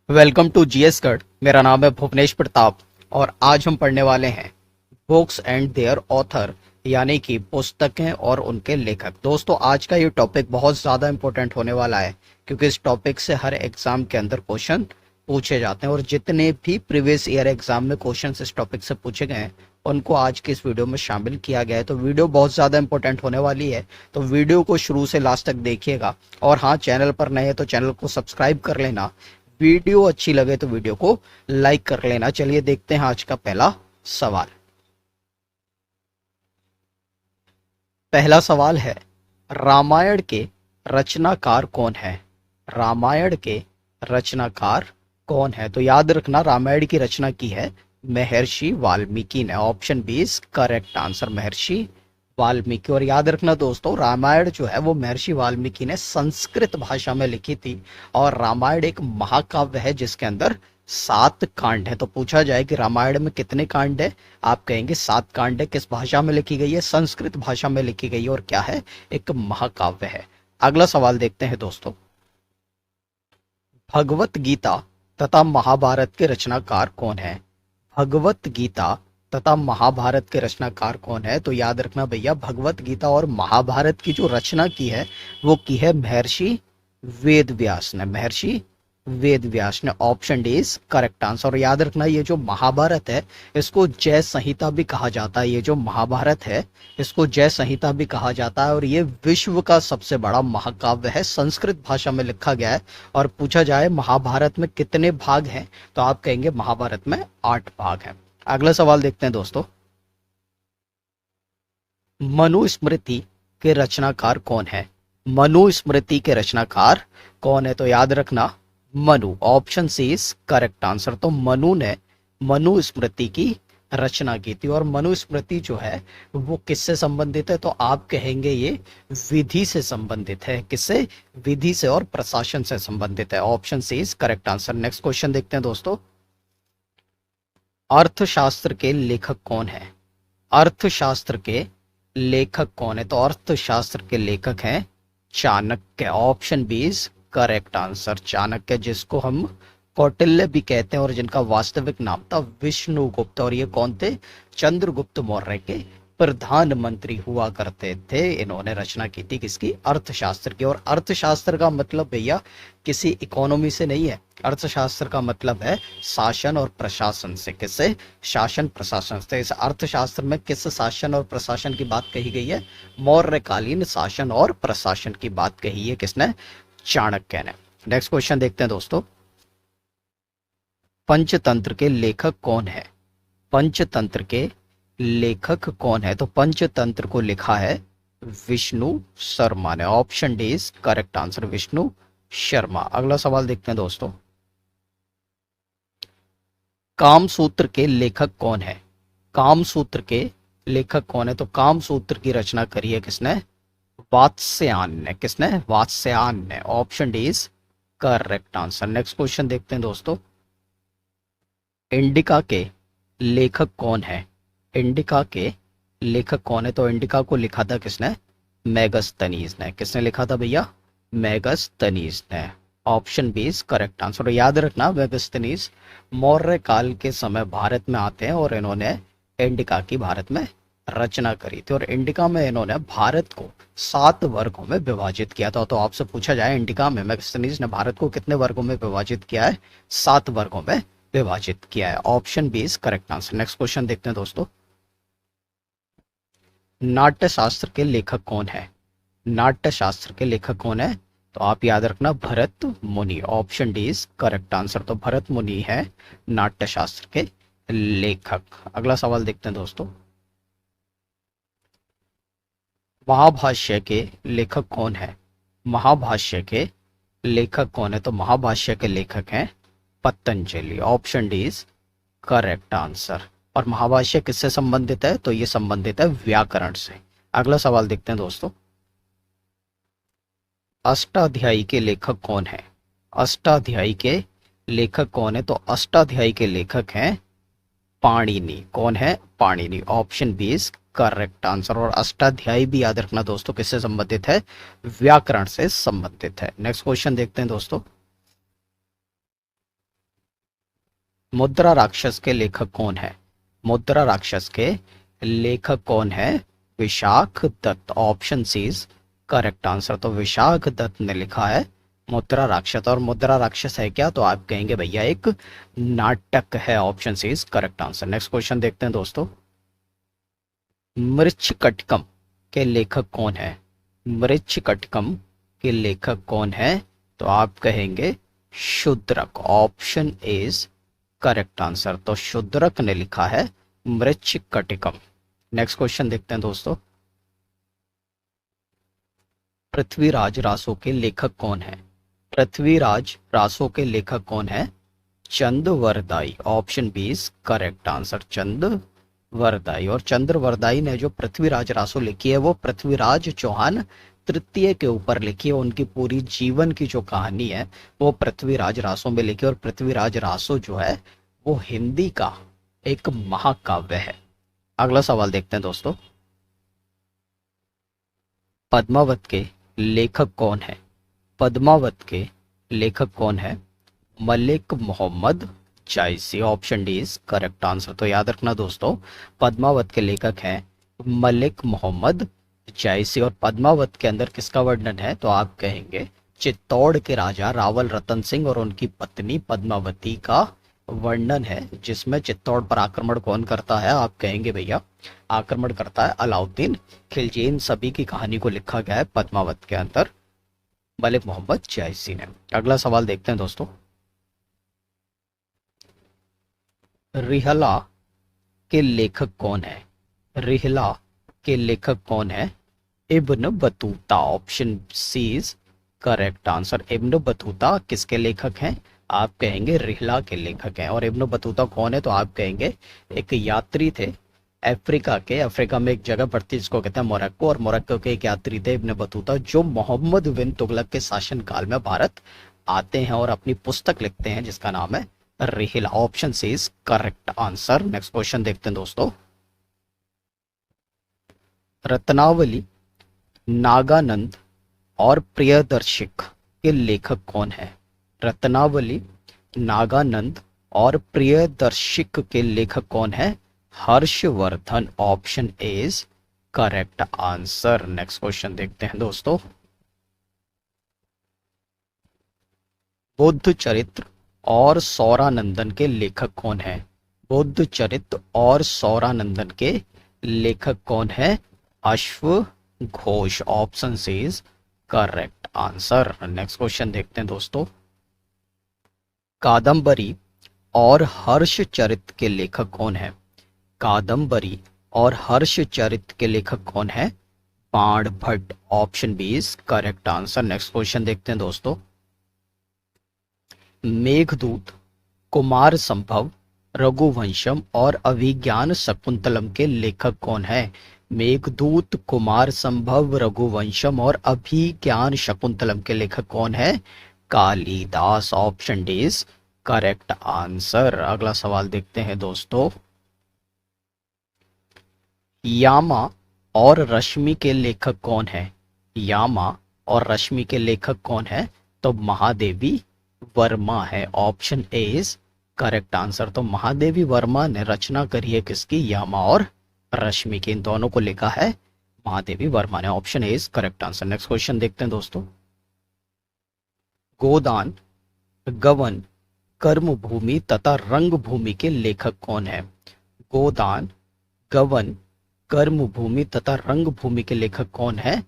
Welcome to GS गढ़। मेरा नाम है भुवनेश प्रताप और आज हम पढ़ने वाले हैं बुक्स एंड देयर ऑथर, यानी कि पुस्तकें और उनके लेखक। दोस्तों, आज का ये टॉपिक बहुत ज़्यादा इंपॉर्टेंट होने वाला है क्योंकि इस टॉपिक से हर एग्जाम के अंदर क्वेश्चन पूछे जाते हैं और जितने भी प्रीवियस ईयर एग्जाम में क्वेश्चन इस टॉपिक से पूछे गए हैं उनको आज के इस वीडियो में शामिल किया गया है। तो वीडियो बहुत ज़्यादा इंपॉर्टेंट होने वाली है, तो वीडियो को शुरू से लास्ट तक देखिएगा। और हाँ, चैनल पर नए हैं तो चैनल को सब्सक्राइब कर लेना। वीडियो अच्छी लगे तो वीडियो को लाइक कर लेना। चलिए देखते हैं आज का पहला सवाल। पहला सवाल है, रामायण के रचनाकार कौन है? रामायण के रचनाकार कौन है? तो याद रखना, रामायण की रचना की है महर्षि वाल्मीकि ने। Option B is correct answer, Maharshi Valmiki. और याद रखना दोस्तों, रामायण जो है वो महर्षि वाल्मीकि ने संस्कृत भाषा में लिखी थी और रामायण एक महाकाव्य है जिसके अंदर 7 कांड है। तो पूछा जाए कि रामायण में कितने कांड है, आप कहेंगे 7 कांड है। किस भाषा में लिखी गई है? संस्कृत भाषा में लिखी गई है और क्या है? एक महाकाव्य है। अगला सवाल देखते हैं दोस्तों। भगवत गीता तथा महाभारत के रचनाकार कौन है? भगवत गीता तथा महाभारत के रचनाकार कौन है? तो याद रखना भैया, भगवत गीता और महाभारत की जो रचना की है वो की है महर्षि वेद व्यास ने। महर्षि वेद व्यास ने। Option D is correct answer. और याद रखना, ये जो महाभारत है इसको जय संहिता भी कहा जाता है। ये जो महाभारत है इसको जय संहिता भी कहा जाता है और ये विश्व का सबसे बड़ा महाकाव्य है। संस्कृत भाषा में लिखा गया है। और पूछा जाए महाभारत में कितने भाग हैं, तो आप कहेंगे महाभारत में 8 भाग हैं। अगला सवाल देखते हैं दोस्तों। मनुस्मृति के रचनाकार कौन है? मनुस्मृति के रचनाकार कौन है? तो याद रखना, Manu. Option C is correct answer. तो मनु ने मनुस्मृति की रचना की थी। और मनुस्मृति जो है वो किससे संबंधित है? तो आप कहेंगे ये विधि से संबंधित है। किससे? विधि से और प्रशासन से संबंधित है। Option C is correct answer. Next question देखते हैं दोस्तों। अर्थशास्त्र के लेखक कौन है? अर्थशास्त्र के लेखक कौन है? तो अर्थशास्त्र के लेखक हैं Chanakya. Option B is correct answer, Chanakya, जिसको हम कौटिल्य भी कहते हैं और जिनका वास्तविक नाम था विष्णुगुप्त। और ये कौन थे? चंद्रगुप्त मौर्य के प्रधानमंत्री हुआ करते थे। इन्होंने रचना की थी किसकी? अर्थशास्त्र की। और अर्थशास्त्र का मतलब भैया किसी इकोनॉमी से नहीं है। अर्थशास्त्र का मतलब है शासन और प्रशासन से। किससे? शासन प्रशासन से। इस अर्थशास्त्र में किस शासन और प्रशासन की बात कही गई है? मौर्यकालीन शासन और प्रशासन की बात कही है। किसने? चाणक्य ने। नेक्स्ट क्वेश्चन देखते हैं दोस्तों। पंचतंत्र के लेखक कौन है? पंचतंत्र के लेखक कौन है? तो पंचतंत्र को लिखा है विष्णु शर्मा ने। Option D is correct answer, Vishnu Sharma. अगला सवाल देखते हैं दोस्तों। कामसूत्र के लेखक कौन है? कामसूत्र के लेखक कौन है? तो कामसूत्र की रचना करी है किसने? वात्स्यायन ने। किसने? वात्स्यायन ने। Option D is correct answer. Next question देखते हैं दोस्तों। इंडिका के लेखक कौन है? इंडिका के लेखक कौन है? तो इंडिका को लिखा था किसने? मेगस्थनीज ने। किसने लिखा था भैया? मेगस्थनीज ने। Option B is correct answer. याद रखना, मेगस्थनीज मौर्य काल के समय भारत में आते हैं और इन्होंने इंडिका की भारत में रचना करी थी। और इंडिका में इन्होंने भारत को 7 वर्गों में विभाजित किया था। तो आपसे पूछा जाए इंडिका में मेगस्थनीज ने भारत को कितने वर्गों में विभाजित किया है? 7 वर्गों में विभाजित किया है। Option B is correct answer. Next question देखते हैं दोस्तों। नाट्यशास्त्र के लेखक कौन है? नाट्यशास्त्र के लेखक कौन है? तो आप याद रखना, भरत मुनि। Option D is correct answer. तो भरत मुनि है नाट्यशास्त्र के लेखक। अगला सवाल देखते हैं दोस्तों। महाभाष्य के लेखक कौन है? महाभाष्य के लेखक कौन है? तो महाभाष्य के लेखक हैं Patanjali. Option D is correct answer. और महाभाष्य किससे संबंधित है? तो ये संबंधित है व्याकरण से। अगला सवाल देखते हैं दोस्तों। अष्टाध्यायी के लेखक कौन है? अष्टाध्यायी के लेखक कौन है? तो अष्टाध्यायी के लेखक हैं पाणिनि। कौन है? Panini. Option B is correct answer. और अष्टाध्यायी भी याद रखना दोस्तों किससे संबंधित है? व्याकरण से संबंधित है। नेक्स्ट क्वेश्चन देखते हैं दोस्तों। मुद्रा राक्षस के लेखक कौन है? मुद्रा राक्षस के लेखक कौन है? Vishakha Datta. Option C is correct answer. तो विशाख दत्त ने लिखा है मुद्रा राक्षस। और मुद्रा राक्षस है क्या? तो आप कहेंगे भैया एक नाटक है। Option C is correct answer. Next question देखते हैं दोस्तों। मृच्छकटिकम के लेखक कौन है? मृच्छकटिकम के लेखक कौन है? तो आप कहेंगे Shudraka. Option is correct answer. तो शूद्रक ने लिखा है मृच्छकटिकम। नेक्स्ट क्वेश्चन देखते हैं दोस्तों। पृथ्वीराज रासो के लेखक कौन है? पृथ्वीराज रासो के लेखक कौन है? Chandbardai. Option B is correct answer. Chandbardai. और चंद्रवरदाई ने जो पृथ्वीराज रासो लिखी है वो पृथ्वीराज चौहान तृतीय के ऊपर लिखी है। उनकी पूरी जीवन की जो कहानी है वो पृथ्वीराज रासो में लिखी है। और पृथ्वीराज रासो जो है वो हिंदी का एक महाकाव्य है। अगला सवाल देखते हैं दोस्तों। पद्मावत के लेखक कौन है? पद्मावत के लेखक कौन है? Malik Mohammad Jayasi. Option D is correct answer. तो याद रखना दोस्तों, पद्मावत के लेखक हैं मलिक मोहम्मद जायसी। और पद्मावत के अंदर किसका वर्णन है? तो आप कहेंगे चित्तौड़ के राजा रावल रतन सिंह और उनकी पत्नी पद्मावती का वर्णन है, जिसमें चित्तौड़ पर आक्रमण कौन करता है? आप कहेंगे भैया आक्रमण करता है अलाउद्दीन खिलजी। इन सभी की कहानी को लिखा गया है पद्मावत के अंदर मलिक मोहम्मद जायसी ने। अगला सवाल देखते हैं दोस्तों। रिहला के लेखक कौन है? रिहला के लेखक कौन है? Ibn Battuta. Option C is correct answer. Ibn Battuta किसके लेखक हैं? आप कहेंगे रिहला के लेखक हैं। और इब्न बतूता कौन है? तो आप कहेंगे एक यात्री थे अफ्रीका के। अफ्रीका में एक जगह पड़ती जिसको कहते हैं मोरक्को। और मोरक्को के एक यात्री थे इब्न बतूता, जो मोहम्मद बिन तुगलक के शासनकाल में भारत आते हैं और अपनी पुस्तक लिखते हैं जिसका नाम है Rihla. Option C is correct answer. Next question देखते हैं दोस्तों। रत्नावली, नागानंद और प्रियदर्शिक के लेखक कौन है? रत्नावली, नागानंद और प्रियदर्शिक के लेखक कौन है? Harshvardhan. Option A is correct answer. Next question देखते हैं दोस्तों। बुद्ध चरित्र और सौरानंदन के लेखक कौन है? बुद्ध चरित्र और सौरानंदन के लेखक कौन है? Ashva Ghosh. Option C is correct answer. Next question देखते हैं दोस्तों। कादंबरी और हर्षचरित के लेखक कौन है? कादंबरी और हर्षचरित के लेखक कौन है? Banabhatta. Option B is correct answer. Next question देखते हैं दोस्तों। मेघदूत, कुमार संभव, रघुवंशम और अभिज्ञान शकुंतलम के लेखक कौन है? मेघदूत, कुमार संभव, रघुवंशम और अभिज्ञान शकुंतलम के लेखक कौन है? Kalidas. Option D is correct answer. अगला सवाल देखते हैं दोस्तों। यामा और रश्मि के लेखक कौन है? यामा और रश्मि के लेखक कौन है? तो महादेवी वर्मा है। Option A is correct answer. तो महादेवी वर्मा ने रचना करी है किसकी? यामा और रश्मि की। इन दोनों को लिखा है महादेवी वर्मा ने। Option A is correct answer. Next question देखते हैं दोस्तों। गोदान, गवन, कर्मभूमि तथा रंगभूमि के लेखक कौन है? गोदान, गवन, कर्मभूमि तथा रंगभूमि के लेखक कौन है?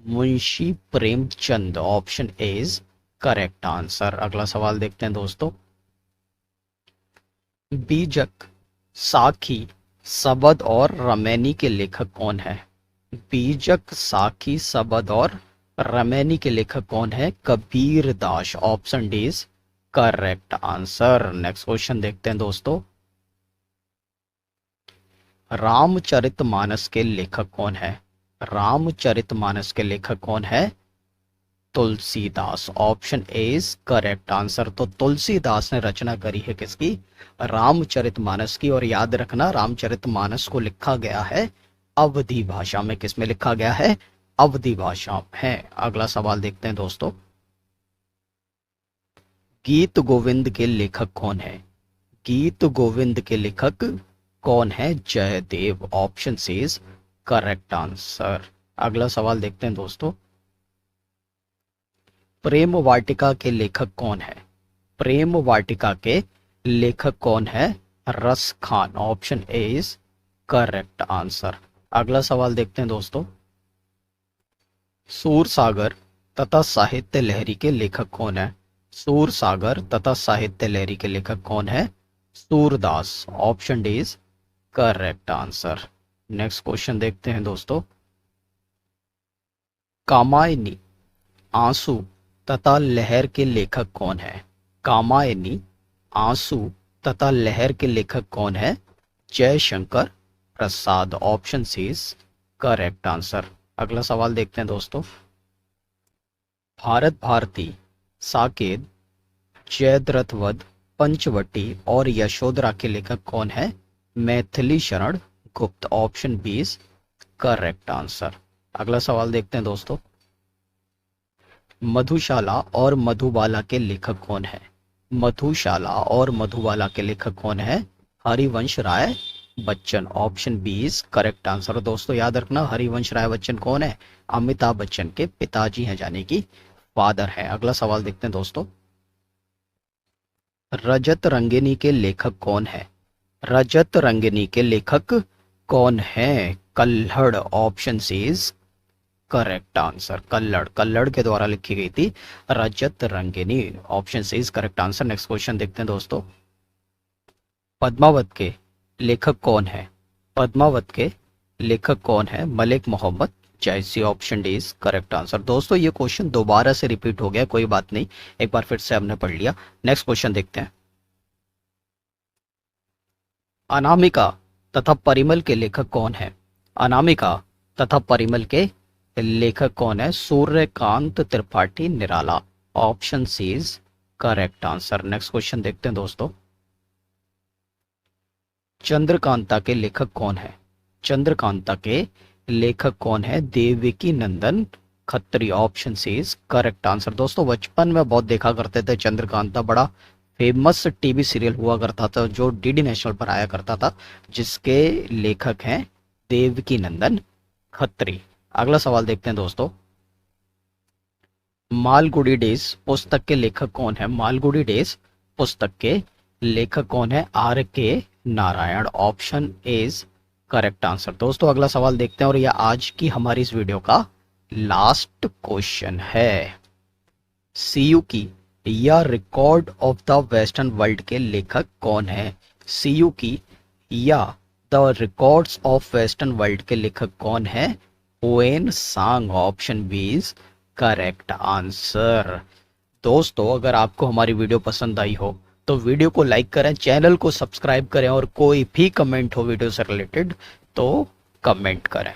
Munshi Premchand. Option A is correct answer. अगला सवाल देखते हैं दोस्तों। बीजक, साखी, सबद और रमैनी के लेखक कौन है? बीजक, साखी, सबद और रमैनी के लेखक कौन है? Kabir Das. Option D is correct answer. Next question देखते हैं दोस्तों। रामचरितमानस के लेखक कौन है? रामचरितमानस के लेखक कौन है? Tulsidas. Option A is correct answer. तो तुलसीदास ने रचना करी है किसकी? रामचरितमानस की। और याद रखना रामचरितमानस को लिखा गया है अवधी भाषा में। किसमें लिखा गया है? अवधी भाषा में। अगला सवाल देखते हैं दोस्तों। गीत गोविंद के लेखक कौन है? गीत गोविंद के लेखक कौन है? Jayadev. Option C is correct answer. अगला सवाल देखते हैं दोस्तों। प्रेम वाटिका के लेखक कौन है? प्रेम वाटिका के लेखक कौन है? रस Khan. Option A is correct answer. अगला सवाल देखते हैं दोस्तों। सूर सागर तथा साहित्य लहरी के लेखक कौन है? सूर सागर तथा साहित्य लहरी के लेखक कौन है? Surdas. Option D is correct answer. Next question देखते हैं दोस्तों। कामायनी, आंसू तथा लहर के लेखक कौन है? कामायनी, आंसू तथा लहर के लेखक कौन है? Jaishankar Prasad. Option C is correct answer. अगला सवाल देखते हैं दोस्तों। भारत भारती, साकेत, जयद्रथ वध, पंचवटी और यशोधरा के लेखक कौन है? Maithili Sharan Gupt. Option B is correct answer. अगला सवाल देखते हैं दोस्तों। मधुशाला और मधुबाला के लेखक कौन है? मधुशाला और मधुबाला के लेखक कौन है? Harivansh Rai Bachchan. Option B is correct answer. दोस्तों याद रखना, हरिवंश राय बच्चन कौन है? अमिताभ बच्चन के पिताजी हैं, यानी कि फादर है। अगला सवाल देखते हैं दोस्तों। रजत रंगिनी के लेखक कौन है? रजत रंगिनी के लेखक कौन है? Kalhana. Option C is correct answer. Kalhana, Kalhana के द्वारा लिखी गई थी Rajatarangini. Option C is correct answer. Next question देखते हैं दोस्तों। पद्मावत के लेखक कौन है? पद्मावत के लेखक कौन है? मलिक मोहम्मद जैसी। Option D is correct answer. दोस्तों ये क्वेश्चन दोबारा से रिपीट हो गया, कोई बात नहीं, एक बार फिर से हमने पढ़ लिया। नेक्स्ट क्वेश्चन देखते हैं। अनामिका तथा परिमल के लेखक कौन है? अनामिका तथा परिमल के लेखक कौन है? Suryakant Tripathi Nirala. Option C is correct answer. Next question देखते हैं दोस्तों। चंद्रकांता के लेखक कौन है? चंद्रकांता के लेखक कौन है? Devaki Nandan Khatri. Option C is correct answer. दोस्तों बचपन में बहुत देखा करते थे चंद्रकांता, बड़ा फेमस टीवी सीरियल हुआ करता था जो डीडी नेशनल पर आया करता था, जिसके लेखक हैं देवकी नंदन खत्री। अगला सवाल देखते हैं दोस्तों। मालगुडी डेज पुस्तक के लेखक कौन है? मालगुडी डेज पुस्तक के लेखक कौन है? आर के Narayan. Option is correct answer. दोस्तों अगला सवाल देखते हैं और यह आज की हमारी इस वीडियो का लास्ट क्वेश्चन है। सीयू की या record of the western world के लेखक कौन है? सीयू की या the records of western world के लेखक कौन है? Hiuen Tsang. Option B is correct answer. दोस्तों अगर आपको हमारी वीडियो पसंद आई हो तो वीडियो को लाइक करें, चैनल को सब्सक्राइब करें और कोई भी कमेंट हो वीडियो से रिलेटेड तो कमेंट करें।